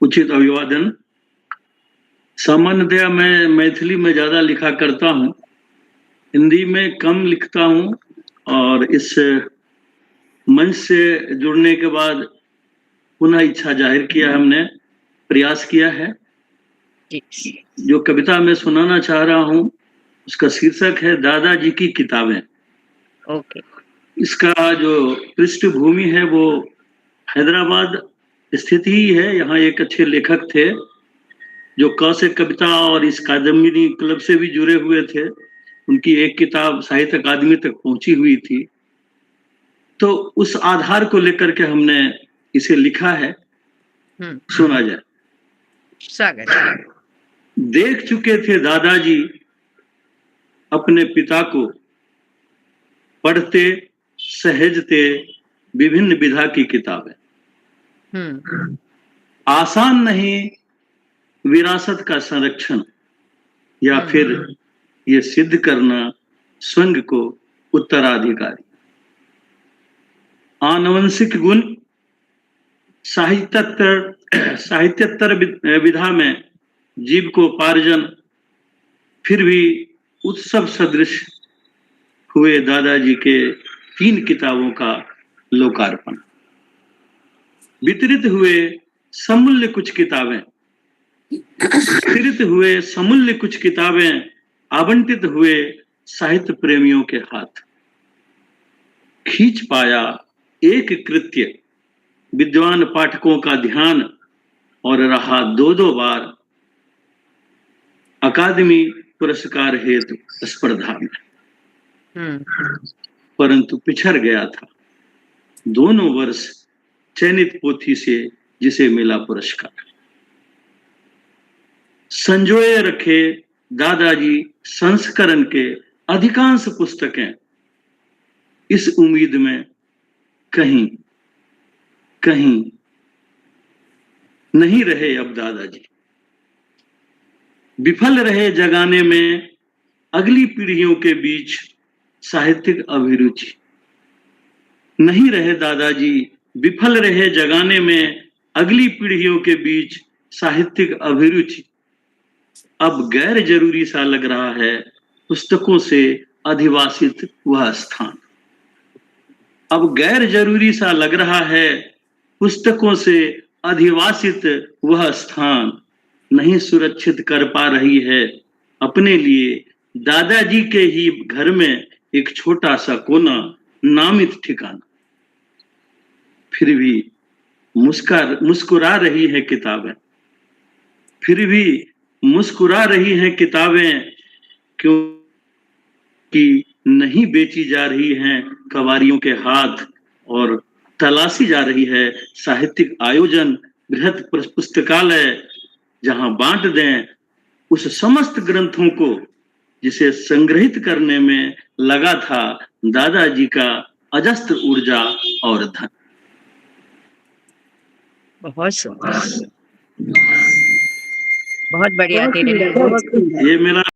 उचित अभिवादन। सामान्यतया मैं मैथिली में ज़्यादा लिखा करता हूँ, हिंदी में कम लिखता हूँ और इस मंच से जुड़ने के बाद पुनः इच्छा ज़ाहिर किया हमने, प्रयास किया है। जी। जो कविता मैं सुनाना चाह रहा हूँ, उसका शीर्षक है दादाजी की किताबें। ओके। इसका जो पृष्ठभूमि है वो हैदराबाद स्थित ही है। यहाँ एक अच्छे लेखक थे जो क से कविता और इस कादम्बिनी क्लब से भी जुड़े हुए थे। उनकी एक किताब साहित्य अकादमी तक पहुंची हुई थी, तो उस आधार को लेकर के हमने इसे लिखा है। सुना जाए। स्वागत। देख चुके थे दादाजी अपने पिता को, पढ़ते सहेजते विभिन्न विधा की किताबें। आसान नहीं विरासत का संरक्षण, या फिर ये सिद्ध करना स्वयं को उत्तराधिकारी। आनुवंशिक गुण साहित्यतर विधा में जीव को पार्जन, फिर भी उत्सव सदृश हुए दादाजी के 3 किताबों का लोकार्पण। वितरित हुए समूल्य कुछ किताबें आवंटित हुए साहित्य प्रेमियों के हाथ। खींच पाया एक कृत्य विद्वान पाठकों का ध्यान और रहा 2-2 बार अकादमी पुरस्कार हेतु स्पर्धा में, परंतु पिछड़ गया था दोनों वर्ष चयनित पोथी से जिसे मिला पुरस्कार। संजोए रखे दादाजी संस्करण के अधिकांश पुस्तकें, इस उम्मीद में कहीं कहीं नहीं रहे अब दादाजी। विफल रहे जगाने में अगली पीढ़ियों के बीच साहित्यिक अभिरुचि। नहीं रहे दादाजी, विफल रहे जगाने में अगली पीढ़ियों के बीच साहित्यिक अभिरुचि। अब गैर जरूरी सा लग रहा है पुस्तकों से अधिवासित वह स्थान। अब गैर जरूरी सा लग रहा है पुस्तकों से अधिवासित वह स्थान। नहीं सुरक्षित कर पा रही है अपने लिए दादाजी के ही घर में एक छोटा सा कोना, नामित ठिकाना। फिर भी मुस्कुरा रही है किताबें, फिर भी मुस्कुरा रही हैं किताबें, क्योंकि नहीं बेची जा रही हैं कवारियों के हाथ, और तलाशी जा रही है साहित्यिक आयोजन, बृहत पुस्तकालय, जहां बांट दें उस समस्त ग्रंथों को जिसे संग्रहित करने में लगा था दादाजी का अजस्त्र ऊर्जा और धन। बहुत सुंदर, बहुत बढ़िया। ये मेरा